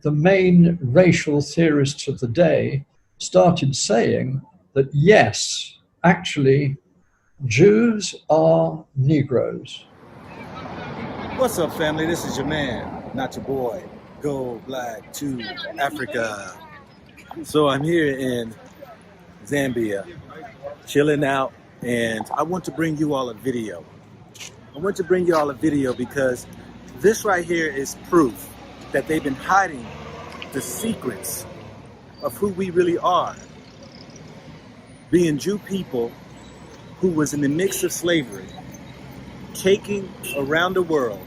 the main racial theorists of the day started saying that, yes, actually, Jews are Negroes. What's up, family? This is your man, not your boy. Go Black to Africa. So I'm here in Zambia, chilling out, and I want to bring you all a video. Because this right here is proof that they've been hiding the secrets of who we really are. Being Jew people who was in the mix of slavery, taking around the world.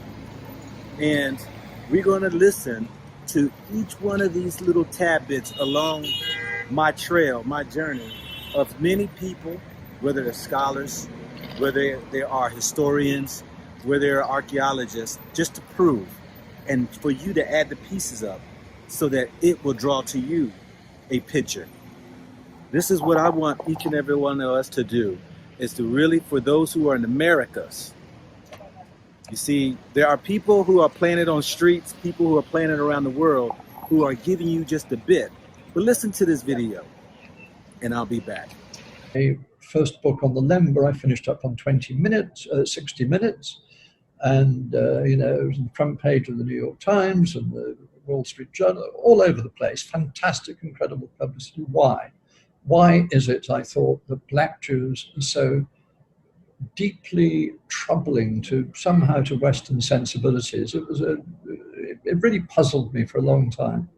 And we're going to listen to each one of these little tad bits along my trail, my journey of many people, whether they're scholars, whether they are historians, whether they're archaeologists, just to prove and for you to add the pieces up so that it will draw to you a picture. This is what I want each and every one of us to do, is to really, for those who are in Americas, you see, there are people who are playing it on streets, people who are playing it around the world, who are giving you just a bit. But listen to this video, and I'll be back. A first book on the Lemba, I finished up on 60 minutes. And, it was on the front page of the New York Times and the Wall Street Journal, all over the place. Fantastic, incredible publicity. Why? Why is it, I thought, that Black Jews are so deeply troubling to Western sensibilities? It really puzzled me for a long time.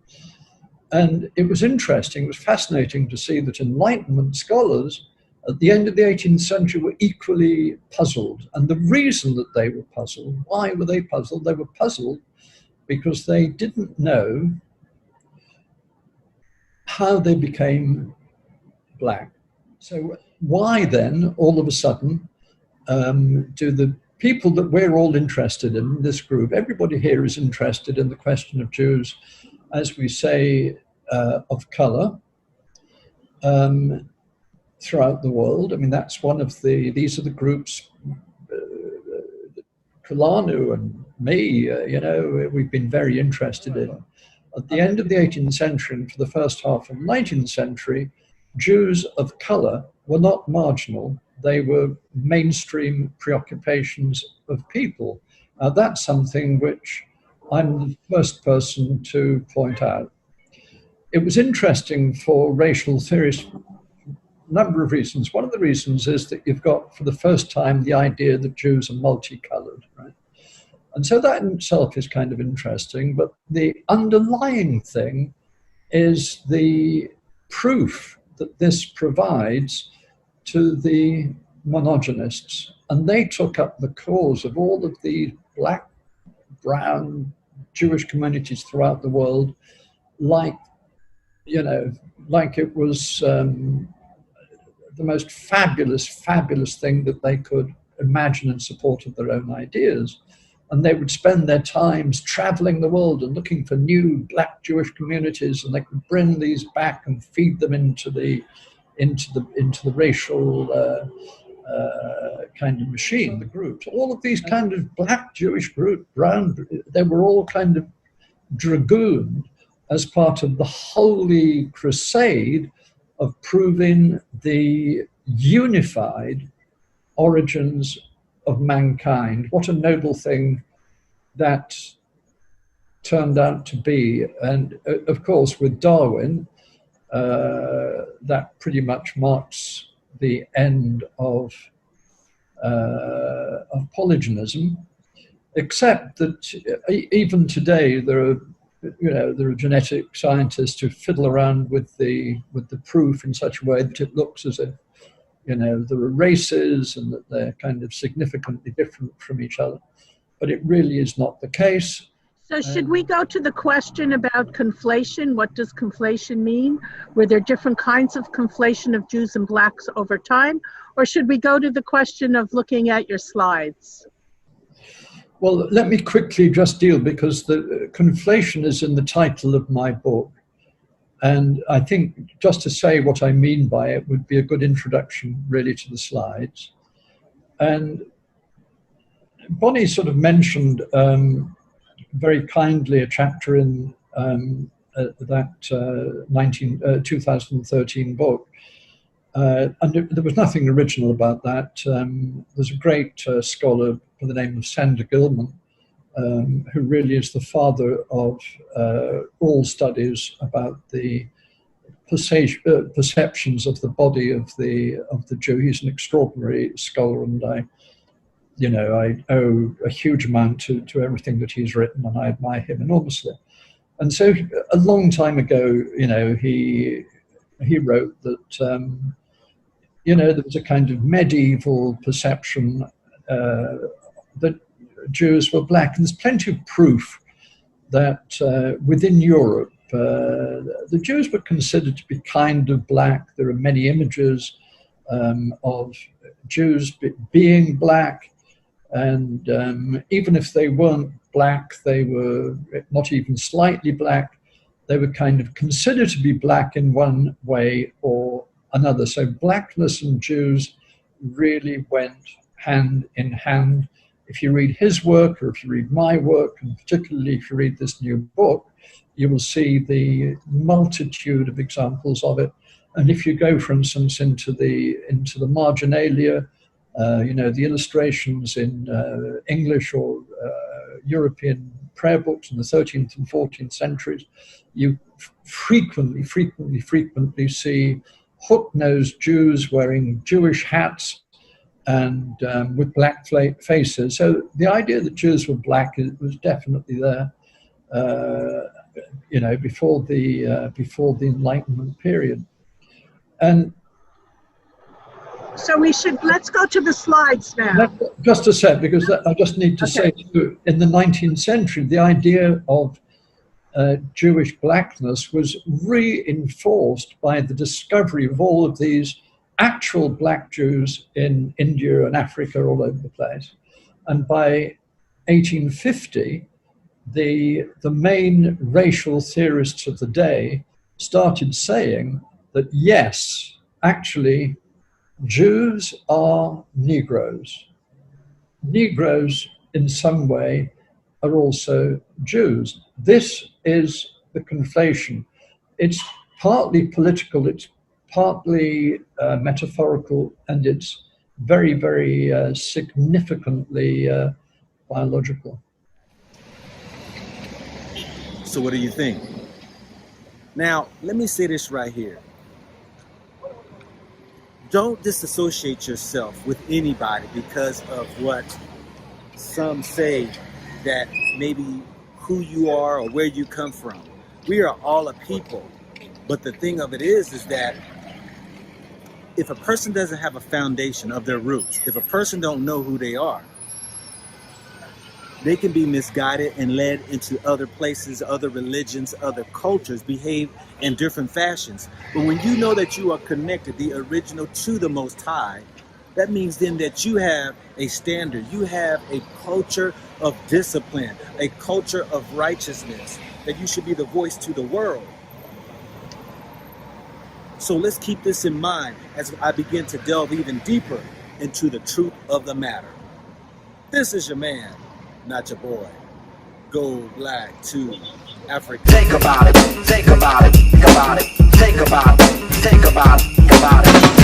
And it was interesting, it was fascinating to see that Enlightenment scholars at the end of the 18th century were equally puzzled. And the reason that they were puzzled, why were they puzzled? They were puzzled because they didn't know how they became Black. So why then, all of a sudden, do the people that we're all interested in this group, everybody here is interested in the question of Jews, as we say, of color, throughout the world. I mean, that's one of these are the groups, Kulanu and me, we've been very interested in. At the end of the 18th century and for the first half of the 19th century, Jews of color were not marginal. They were mainstream preoccupations of people. That's something which I'm the first person to point out. It was interesting for racial theorists for a number of reasons. One of the reasons is that you've got, for the first time, the idea that Jews are multicolored, right? And so that in itself is kind of interesting. But the underlying thing is the proof that this provides to the monogenists. And they took up the cause of all of the Black, brown, Jewish communities throughout the world, like it was the most fabulous thing that they could imagine in support of their own ideas. And they would spend their times traveling the world and looking for new Black Jewish communities, and they could bring these back and feed them into the racial kind of machine, the groups. All of these kind of Black Jewish group, brown, they were all kind of dragooned as part of the holy crusade of proving the unified origins of mankind. What a noble thing that turned out to be. And of course, with Darwin, that pretty much marks the end of polygenism, except that even today there are genetic scientists who fiddle around with the proof in such a way that it looks as if there are races and that they're kind of significantly different from each other, but it really is not the case. So should we go to the question about conflation? What does conflation mean? Were there different kinds of conflation of Jews and Blacks over time? Or should we go to the question of looking at your slides? Well, let me quickly just deal, because the conflation is in the title of my book. And I think just to say what I mean by it would be a good introduction really to the slides. And Bonnie sort of mentioned very kindly a chapter in that 2013 book. And there was nothing original about that. There's a great scholar by the name of Sander Gilman, who really is the father of all studies about the perceptions of the body of the Jew. He's an extraordinary scholar, and I owe a huge amount to everything that he's written, and I admire him enormously. And so, a long time ago, he wrote that there was a kind of medieval perception that Jews were black, and there's plenty of proof that within Europe, the Jews were considered to be kind of black. There are many images of Jews being black, and even if they weren't black, they were not even slightly black. They were kind of considered to be black in one way or another. So blackness and Jews really went hand in hand. If you read his work, or if you read my work, and particularly if you read this new book, you will see the multitude of examples of it. And if you go, for instance, into the marginalia, the illustrations in English or European prayer books in the 13th and 14th centuries, you frequently see hook-nosed Jews wearing Jewish hats and with black faces. So the idea that Jews were black was definitely there, before the Enlightenment period. And so let's go to the slides now. Just a sec, because I just need to say, too, in the 19th century, the idea of Jewish blackness was reinforced by the discovery of all of these actual black Jews in India and Africa, all over the place. And by 1850, the main racial theorists of the day started saying that, yes, actually, Jews are Negroes. Negroes, in some way, are also Jews. This is the conflation. It's partly political, it's partly metaphorical, and it's very, very significantly biological. So what do you think? Now, let me say this right here. Don't disassociate yourself with anybody because of what some say that maybe who you are or where you come from. We are all a people. But the thing of it is that if a person doesn't have a foundation of their roots, if a person don't know who they are, they can be misguided and led into other places, other religions, other cultures, behave in different fashions. But when you know that you are connected, the original, to the Most High, that means then that you have a standard, you have a culture of discipline, a culture of righteousness, that you should be the voice to the world. So let's keep this in mind as I begin to delve even deeper into the truth of the matter. This is your man, not your boy. Go black to Africa. Think about it, think about it, think about it, think about it, think about it, think about it.